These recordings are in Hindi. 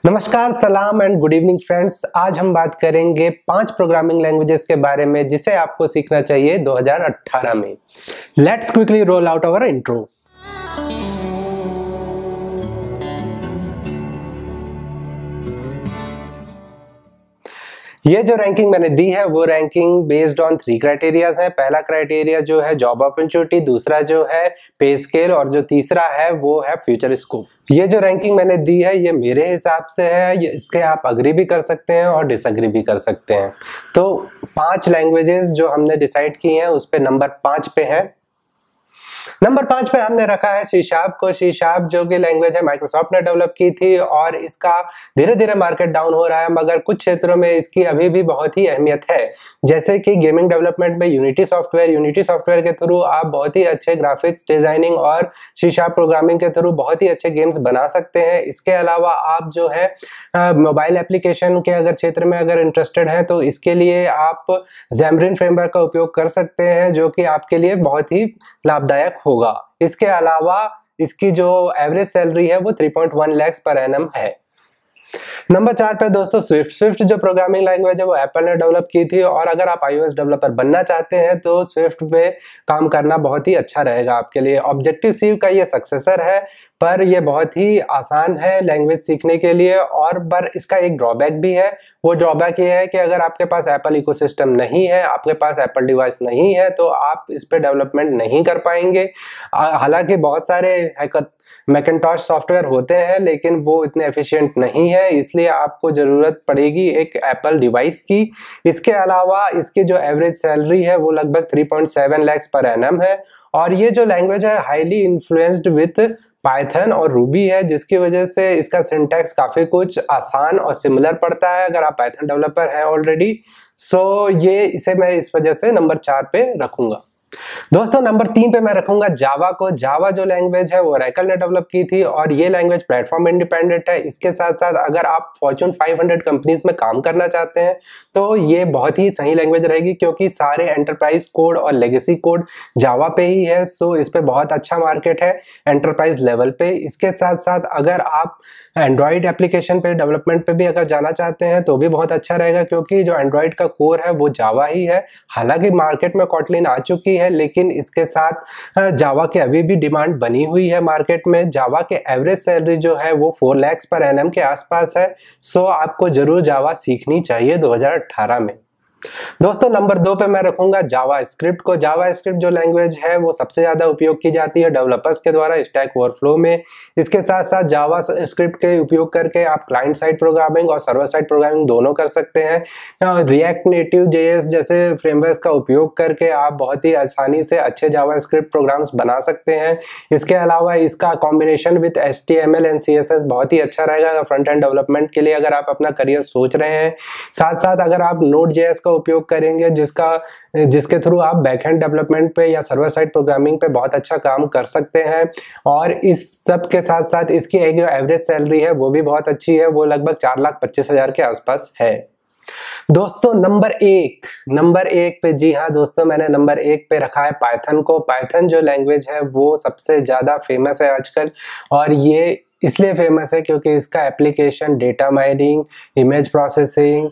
नमस्कार, सलाम एंड गुड इवनिंग फ्रेंड्स। आज हम बात करेंगे 5 प्रोग्रामिंग लैंग्वेजेस के बारे में जिसे आपको सीखना चाहिए 2018 में। Let's quickly roll out our intro. ये जो रैंकिंग मैंने दी है वो रैंकिंग बेस्ड ऑन 3 क्राइटेरियाज है। पहला क्राइटेरिया जो है जॉब अपॉर्चुनिटी, दूसरा जो है पे स्केल और जो तीसरा है वो है फ्यूचर स्कोप। ये जो रैंकिंग मैंने दी है ये मेरे हिसाब से है, इसके आप अग्री भी कर सकते हैं और डिसअग्री भी कर सकते हैं। तो 5 लैंग्वेजेस जो हमने डिसाइड की हैं उस पे नंबर 5 पे है। नंबर 5 पे हमने रखा है सी शार्प को। सी शार्प जो कि लैंग्वेज है माइक्रोसॉफ्ट ने डेवलप की थी और इसका धीरे धीरे मार्केट डाउन हो रहा है, मगर कुछ क्षेत्रों में इसकी अभी भी बहुत ही अहमियत है। जैसे कि गेमिंग डेवलपमेंट में यूनिटी सॉफ्टवेयर के थ्रू आप बहुत ही अच्छे ग्राफिक्स डिजाइनिंग और सी शार्प प्रोग्रामिंग के थ्रू बहुत ही अच्छे गेम्स बना सकते हैं। इसके अलावा आप जो है मोबाइल एप्लीकेशन के अगर क्षेत्र में अगर इंटरेस्टेड है तो इसके लिए आप Xamarin फ्रेमवर्क का उपयोग कर सकते हैं जो कि आपके लिए बहुत ही लाभदायक होगा। इसके अलावा इसकी जो एवरेज सैलरी है वो 3.1 लाख पर एनम है। नंबर 4 पे दोस्तों स्विफ्ट जो प्रोग्रामिंग लैंग्वेज है वो एप्पल ने डेवलप की थी और अगर आप iOS डेवलपर बनना चाहते हैं तो स्विफ्ट पे काम करना बहुत ही अच्छा रहेगा आपके लिए। ऑब्जेक्टिव सी का ये सक्सेसर है पर ये बहुत ही आसान है लैंग्वेज सीखने के लिए, और पर इसका एक ड्रॉबैक भी है। वो ड्रॉबैक ये है कि अगर आपके पास एप्पल इकोसिस्टम नहीं है, आपके पास एप्पल डिवाइस नहीं है तो आप इस पे डेवलपमेंट नहीं कर पाएंगे। हालांकि बहुत सारे मैकिन्टॉश सॉफ्टवेयर होते हैं लेकिन वो इतने एफिशिएंट नहीं है, इसलिए आपको जरूरत पड़ेगी एक एप्पल डिवाइस की। इसके अलावा इसकी जो एवरेज सैलरी है वो लगभग 3.7 लाख पर एनम है और ये जो लैंग्वेज है हाईली इन्फ्लुएंस्ड विथ पाइथन और रूबी है, जिसकी वजह से इसका सिंटैक्स काफी कुछ आसान और सिमिलर पड़ता है अगर आप पाइथन डेवलपर हैं ऑलरेडी। सो ये इसे मैं इस वजह से नंबर 4 पे रखूंगा। दोस्तों नंबर 3 पे मैं रखूंगा जावा को। जावा जो लैंग्वेज है वो ओरेकल ने डेवलप की थी और ये लैंग्वेज प्लेटफॉर्म इंडिपेंडेंट है। इसके साथ साथ अगर आप फॉर्च्यून 500 कंपनीज में काम करना चाहते हैं तो ये बहुत ही सही लैंग्वेज रहेगी क्योंकि सारे एंटरप्राइज कोड और लेगेसी कोड जावा पे ही है। सो इस पे बहुत अच्छा मार्केट है एंटरप्राइज लेवल पे। इसके साथ साथ अगर आप एंड्रॉइड एप्लीकेशन पे डेवलपमेंट पे भी अगर जाना चाहते हैं तो भी बहुत अच्छा रहेगा क्योंकि जो एंड्रॉइड का कोर है वो जावा ही है। हालांकि मार्केट में कॉटलिन आ चुकी है लेकिन इसके साथ जावा के अभी भी डिमांड बनी हुई है मार्केट में। जावा के एवरेज सैलरी जो है वो 4 लाख पर एनम के आसपास है। सो आपको जरूर जावा सीखनी चाहिए 2018 में। दोस्तों नंबर 2 पे मैं रखूंगा जावा स्क्रिप्ट को। जावा स्क्रिप्ट जो लैंग्वेज है वो सबसे ज्यादा उपयोग की जाती है डेवलपर्स के द्वारा स्टैक ओवरफ्लो में। इसके साथ साथ जावा स्क्रिप्ट के उपयोग करके आप क्लाइंट साइड प्रोग्रामिंग और सर्वर साइड प्रोग्रामिंग दोनों कर सकते हैं। रिएक्ट नेटिव जेएस जैसे फ्रेमवर्क का उपयोग करके आप बहुत ही आसानी से अच्छे जावा स्क्रिप्ट प्रोग्राम्स बना सकते हैं। इसके अलावा इसका combination with HTML and CSS बहुत ही अच्छा रहेगा फ्रंट एंड डेवलपमेंट के लिए अगर आप अपना करियर सोच रहे हैं। साथ साथ अगर आप Node.js उपयोग करेंगे जिसके थ्रू आप बैकएंड डेवलपमेंट पे या सर्वर साइड प्रोग्रामिंग पे बहुत अच्छा काम कर सकते हैं। और इस सब के साथ साथ इसकी एक जो एवरेज सैलरी है वो भी बहुत अच्छी है, वो लगभग 4,25,000 के आसपास है। दोस्तों नंबर 1 पे, जी हाँ दोस्तों, मैंने नंबर 1 पे रखा है पाइथन को। पाइथन जो लैंग्वेज है वो सबसे ज्यादा फेमस है आजकल और ये इसलिए फेमस है क्योंकि इसका application data mining, image processing,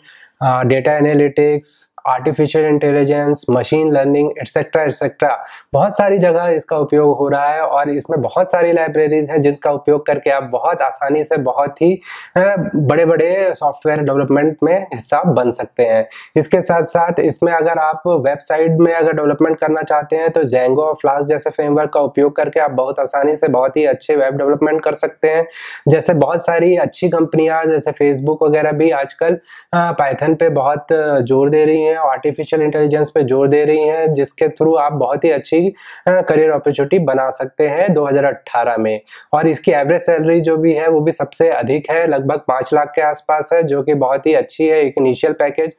data analytics, artificial intelligence, machine learning etcetera बहुत सारी जगह इसका उपयोग हो रहा है और इसमें बहुत सारी लाइब्रेरीज हैं जिसका उपयोग करके आप बहुत आसानी से बहुत ही बड़े बड़े सॉफ्टवेयर डेवलपमेंट में हिस्सा बन सकते हैं। इसके साथ साथ इसमें अगर आप वेबसाइट में अगर डेवलपमेंट करना चाहते हैं तो जेंगो और फ्लास्क जैसे फ्रेमवर्क का उपयोग करके आप बहुत आसानी से बहुत ही अच्छे वेब डेवलपमेंट कर सकते हैं। जैसे बहुत सारी अच्छी कंपनियां जैसे फेसबुक वगैरह भी आजकल पाइथन पे बहुत जोर दे रही हैं, आर्टिफिशियल इंटेलिजेंस पे जोर दे रही हैं, जिसके थ्रू आप बहुत ही अच्छी करियर अपॉर्चुनिटी बना सकते हैं 2018 में। और इसकी एवरेज सैलरी जो भी है वो भी सबसे अधिक है, लगभग 5 लाख के आसपास है, जो कि बहुत ही अच्छी है एक इनिशियल पैकेज।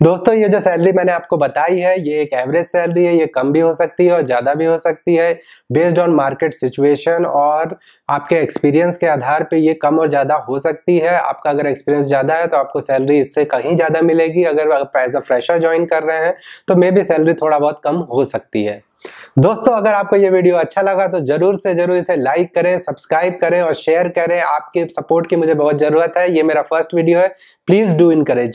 दोस्तों ये जो सैलरी मैंने आपको बताई है ये एक एवरेज सैलरी है, ये कम भी हो सकती है और ज़्यादा भी हो सकती है बेस्ड ऑन मार्केट सिचुएशन और आपके एक्सपीरियंस के आधार पे ये कम और ज़्यादा हो सकती है। आपका अगर एक्सपीरियंस ज़्यादा है तो आपको सैलरी इससे कहीं ज़्यादा मिलेगी, अगर आप एज अ फ्रेशर ज्वाइन कर रहे हैं तो मे बी सैलरी थोड़ा बहुत कम हो सकती है। दोस्तों अगर आपको ये वीडियो अच्छा लगा तो जरूर से जरूर इसे लाइक करें, सब्सक्राइब करें और शेयर करें। आपके सपोर्ट की मुझे बहुत जरूरत है। ये मेरा फर्स्ट वीडियो है, प्लीज डू इनकरेज।